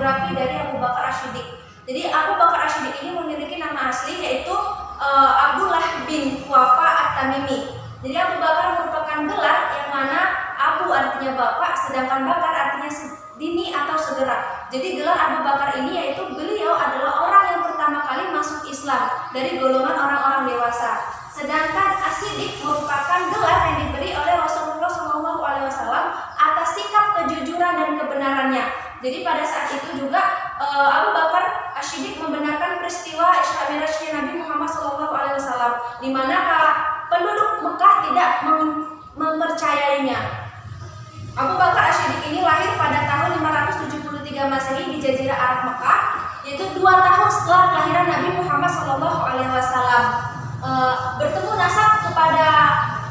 biografi dari Abu Bakar Asy-Syiddiq. Jadi Abu Bakar Asy-Syiddiq ini memiliki nama asli yaitu Abdullah bin Wafa At-Tamimi. Jadi Abu Bakar merupakan gelar yang mana Abu artinya bapak, sedangkan Bakar artinya dini atau segera. Jadi gelar Abu Bakar ini yaitu beliau adalah orang yang pertama kali masuk Islam dari golongan orang-orang dewasa. Sedangkan Asy-Syiddiq merupakan gelar yang diberi oleh Rasulullah SAW atas sikap kejujuran dan kebenarannya. Jadi pada saat itu juga Abu Bakar Asy-Syiddiq membenarkan peristiwa Isra Mi'rajnya Nabi Muhammad SAW, di mana penduduk Mekah tidak mempercayainya. Abu Bakar Asy-Syiddiq ini lahir pada tahun 573 Masehi di Jazirah Arab Mekah, yaitu 2 tahun setelah kelahiran Nabi Muhammad SAW. Bertemu nasab kepada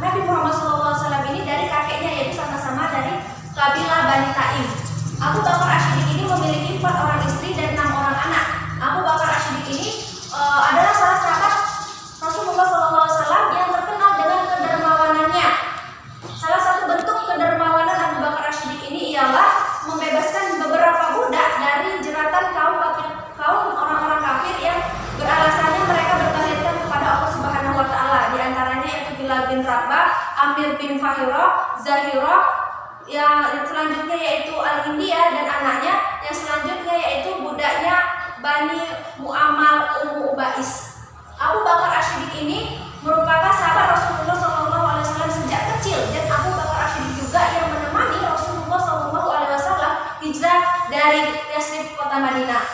Nabi Muhammad SAW ini dari kakeknya, yaitu sama-sama dari kabilah Bani Taim. Abu Bakar Asy-Syiddiq ini memiliki 4 orang istri dan 6 orang anak. Abu Bakar Asy-Syiddiq ini adalah salah sahabat Rasulullah SAW yang terkenal dengan kedermawanannya. Salah satu bentuk kedermawanan Abu Bakar Asy-Syiddiq ini ialah membebaskan beberapa budak dari jeratan kaum orang-orang kafir yang beralasannya mereka bertauhidkan kepada Allah Subhanahu wa taala. Di antaranya yaitu Bilal bin Rabah, Amir bin Fahira, Zahira, yang selanjutnya yaitu Al-India dan anaknya, yang selanjutnya yaitu budaknya Bani Mu'ammal Ummu Ubais. Abu Bakar Asy-Syiddiq ini merupakan sahabat Rasulullah SAW sejak kecil, dan Abu Bakar Asy-Syiddiq juga yang menemani Rasulullah SAW hijrah dari Yatsrib kota Madinah.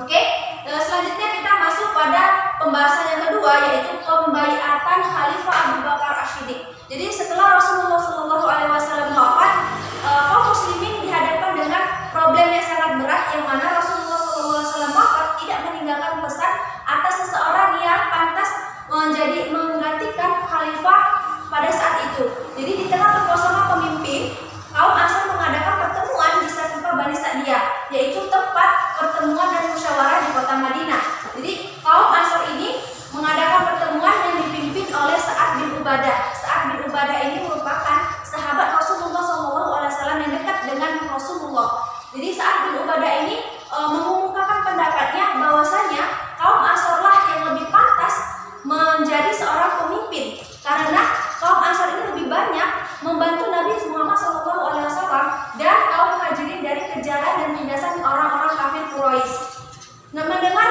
Oke, selanjutnya kita masuk pada pembahasan yang kedua, yaitu pembaiatan Khalifah Abu Bakar Asy-Syiddiq. Jadi setelah Rasulullah SAW wafat, kaum muslimin dihadapkan dengan problem yang sangat berat, yang mana Rasulullah SAW wafat tidak meninggalkan pesan atas seseorang yang pantas menggantikan khalifah pada saat itu. Jadi di tengah berkosongnya pemimpin, kaum Ansar mengadakan pertemuan di Saqifah Bani Sa'diyah, yaitu tempat pertemuan dan musyawarah di kota Madinah. Jadi kaum Ansar ini mengadakan pertemuan yang dipimpin oleh Sa'ad bin Ubadah. Sa'ad bin Ubadah ini merupakan sahabat Rasulullah SAW yang dekat dengan Rasulullah. Jadi Sa'ad bin Ubadah ini mengumumkan pendapatnya bahwasanya kaum Ansarlah yang lebih pantas menjadi seorang pemimpin, karena kaum Ansar ini lebih banyak membantu Nabi Muhammad SAW dan kaum Muhajirin dari kejaran dan tindasan orang-orang kafir Quraisy. Nah, mendengar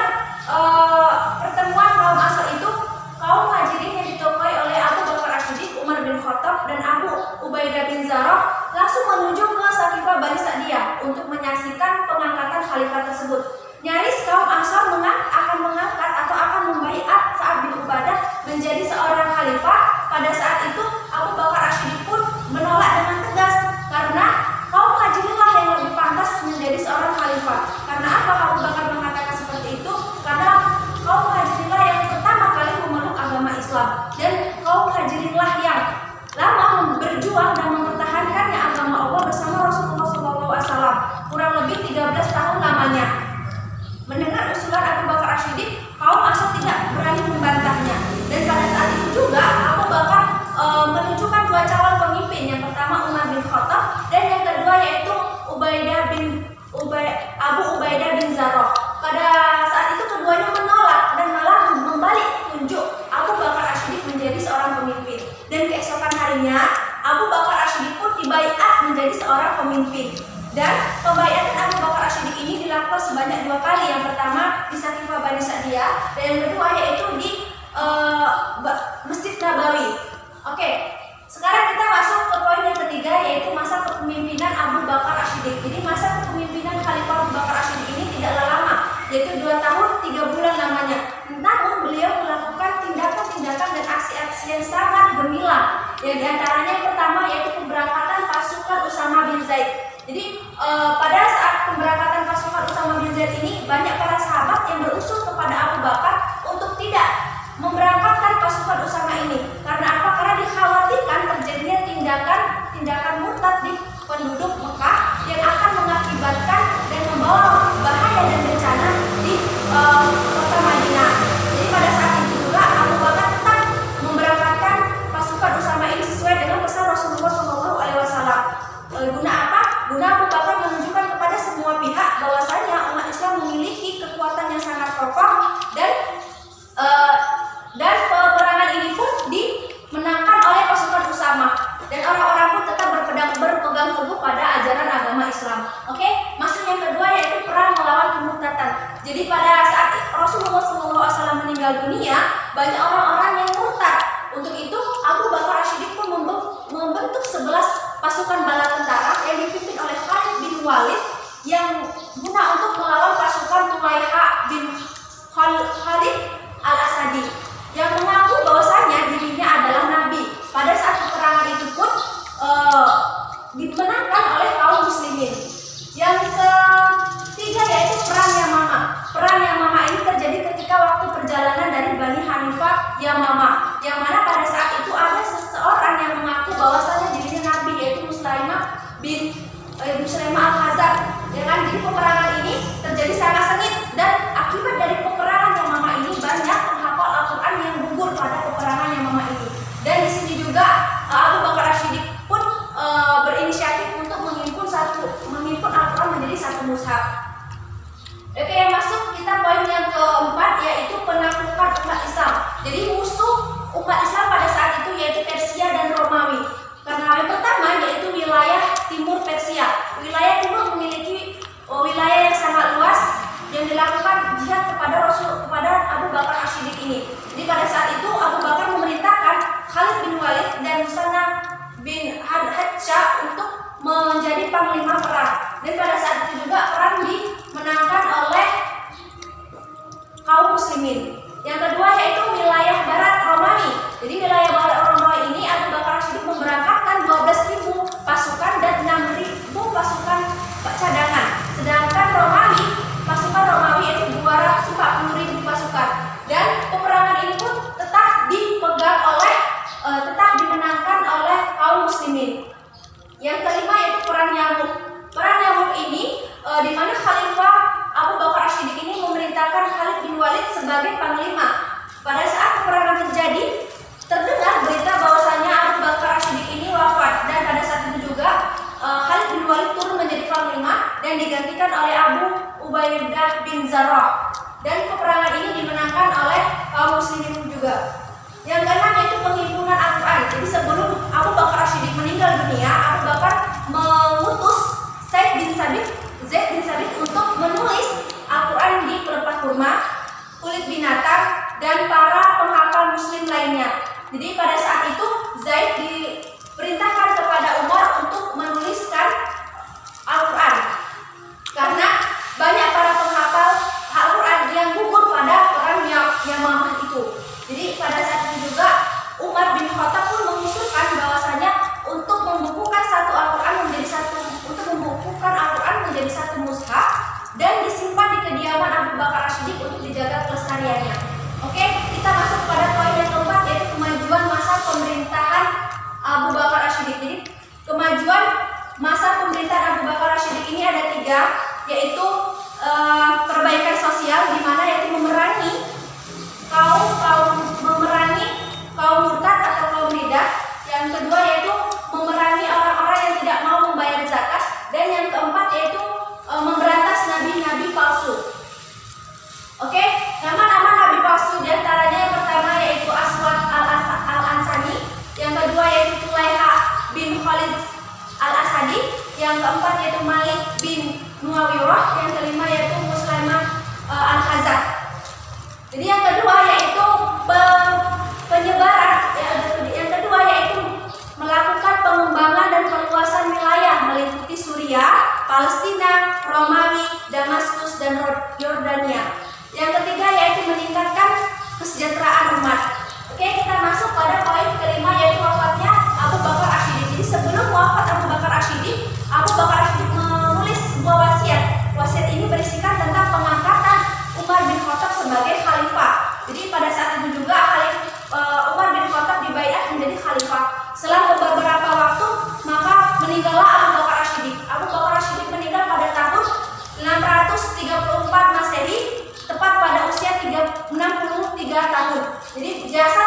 pertemuan kaum Ansar itu, kaum Muhajirin yang ditokoi oleh Abu Bakar Asy-Syiddiq, Umar bin Khattab, dan Abu Ubaidah bin Zarrah langsung menuju ke Saqifah Bani Sa'diyah untuk menyaksikan pengangkatan khalifah tersebut. Nyaris kaum Ansar akan mengangkat atau akan membaiat Sa'ad bin Ubadah menjadi seorang khalifah. Pada saat itu Abu Bakar Asy-Syiddiq pun menolak dengan tegas, karena kaum Muhajirinlah yang lebih pantas menjadi seorang khalifah. Karena apa Abu Bakar mengatakan seperti itu? Karena kaum Muhajirinlah yang pertama kali memeluk agama Islam, dan kaum Muhajirinlah yang lama berjuang dan mempertahankannya agama Allah bersama Rasulullah SAW kurang lebih 13 tahun lamanya. Mendengar usulan Abu Bakar Asy-Syiddiq, kaum Ansar tidak berani membantahnya. Dan pada saat itu juga Abu Bakar menunjukkan 2 calon pemimpin. Yang pertama Umar bin Khattab, dan yang kedua yaitu Abu Ubaidah bin Zarrah. Pada saat itu keduanya menolak dan malah membalik tunjuk Abu Bakar Asy-Syiddiq menjadi seorang pemimpin. Dan keesokan harinya Abu Bakar Asy-Syiddiq pun dibaiat menjadi seorang pemimpin. Dan pembaiatan Abu Bakar Asy-Syiddiq ini dilakukan sebanyak 2 kali. Yang pertama di Saqifah Bani Sa'diyah, dan yang kedua yaitu di Masjid Nabawi. Oke, sekarang kita masuk ke poin yang ketiga, yaitu masa kepemimpinan Abu Bakar Asy-Syiddiq. Jadi masa kepemimpinan Khalifah Abu Bakar Asy-Syiddiq ini tidaklah lama, yaitu 2 tahun 3 bulan lamanya. Namun beliau melakukan tindakan-tindakan dan aksi-aksi yang sangat gemilang. Yang diantaranya yang pertama yaitu pemberangkatan pasukan Usama bin Zaid. Jadi pada saat pemberangkatan pasukan Usama bin Zaid ini, banyak para sahabat yang berusul kepada Abu Bakar untuk tidak memberangkatkan pasukan Usama ini. Karena apa? Karena dikhawatirkan terjadinya tindakan murtad di penduduk Mekah yang akan mengakibatkan dan membawa bahaya dan bencana di kota Madinah. Jadi pada saat itu juga Abu Bakar tetap memberangkatkan pasukan Usama ini sesuai dengan pesan Rasulullah SAW. Guna apa? Guna Abu Bakar menunjukkan kepada Jadi pada saat Rasulullah SAW meninggal dunia, banyak orang-orang yang murtad. Untuk itu Abu Bakar As-Siddiq pun membentuk 11 pasukan bala tentara yang dipimpin oleh Khalid bin Walid yang guna untuk melawan pasukan Tulaiha bin Khalid al-Asadi yang mengaku bahwasanya dirinya adalah nabi. Pada saat peperangan itu pun dimenangkan oleh kaum muslimin. Yang ketiga yaitu perang Yamamah. Perang Yamamah ini terjadi ketika waktu perjalanan dari Bani Hanifah Yamamah, yang mana pada saat itu ada seseorang yang mengaku bahwasanya dirinya nabi, yaitu Musailamah al-Kadzdzab. Jadi peperangan ini terjadi sangat sengit, dan akibat dari peperangan Yamamah ini banyak penghafal Al-Quran yang gugur pada peperangan Yamamah ini. Dan di sini juga Abu Bakar As-Siddiq pun berinisiatif untuk menghimpun Al-Quran menjadi satu mushaf. Oke, yang masuk kita poin yang keempat yaitu penaklukan umat Islam. Jadi musuh umat Islam pada saat itu yaitu Persia dan Romawi. Karena yang pertama yaitu wilayah timur Persia. Wilayah timur memiliki wilayah yang sangat luas yang dilakukan jihad kepada Abu Bakar As-Siddiq ini. Jadi pada saat itu Abu Bakar memerintahkan Khalid bin Walid dan Musanna bin Hadsyah untuk menjadi panglima perang. Dan pada saat itu juga perang dimenangkan oleh kaum muslimin. Yang kedua yaitu wilayah barat Romawi. Jadi wilayah barat Romawi ini Abu Bakar As-Siddiq memberangkatkan 12.000 pasukan dan 6.000 pasukan cadangan. Sedangkan pasukan Romawi itu 240.000 pasukan. Dan peperangan ini pun tetap dimenangkan oleh kaum muslimin. Yang kelima yaitu perang Yarmuk. Perang Yarmuk ini di mana Khalifah Abu Bakar As-Siddiq ini memerintahkan Khalid bin Walid sebagai panglima. Pada saat peperangan terjadi, terdengar berita bahwasanya Abu Bakar As-Siddiq ini wafat, dan pada saat itu juga Khalid bin Walid turun menjadi panglima dan digantikan oleh Abu Ubaidah bin Jarrah. Dan peperangan ini dimenangkan oleh kaum muslimin juga. Yang keenam yaitu penghimpunan Al-Quran. Jadi sebelum Abu Bakar As-Siddiq meninggal dunia, Abu Bakar mengutus Zaid bin Sabit untuk menulis Al-Quran di pelepah kurma, kulit binatang, dan para penghafal muslim lainnya. Jadi pada saat itu Zaid diperintahkan kepada Umar untuk menuliskan Al-Quran karena banyak para penghafal Al-Quran yang gugur pada perang Yamamah itu. Jadi pada saat itu juga Umar bin Khattab pun mengusulkan bahwasanya untuk membukukan Al-Quran menjadi satu mushaf dan disimpan di kediaman Abu Bakar As-Siddiq untuk dijaga kelestariannya. Oke, kita masuk pada poin yang keempat yaitu kemajuan masa pemerintahan Abu Bakar As-Siddiq. Jadi kemajuan masa pemerintahan Abu Bakar As-Siddiq ini ada 3, yaitu perbaikan sosial, di mana yaitu memerangi kaum murtad atau kaum riddah. Yang kedua yaitu memerangi orang-orang yang tidak mau membayar zakat, dan yang keempat yaitu memberantas nabi-nabi palsu. Oke, nama-nama nabi palsu diantaranya yang pertama yaitu Aswad al-Ansari, yang kedua yaitu Tulaiha bin Khalid al-Asadi, yang keempat yaitu Malik bin Nuwawirah, yang kelima yaitu Musailamah al-Kadzdzab. Jadi yang kedua yaitu penyebaran, yang kedua yaitu melakukan pengembangan dan perluasan wilayah meliputi Suriah, Palestina, Romawi, Damaskus, dan Yordania. Yang ketiga yaitu meningkatkan kesejahteraan umat. Oke, kita masuk pada poin kelima yaitu wafatnya Abu Bakar As-Siddiq. Jadi sebelum wafat Abu Bakar As-Siddiq, Abu Bakar As-Siddiq menulis sebuah wasiat. Wasiat ini berisikan tentang pengangkatan Umar bin Khattab sebagai khalifah. Jadi pada saat itu juga Umar bin Khattab dibaiat menjadi khalifah. Setelah beberapa waktu, maka meninggallah Abu Bakar As-Siddiq. Abu Bakar As-Siddiq meninggal pada tahun 634 Masehi, tepat pada usia 63 tahun. Jadi jasa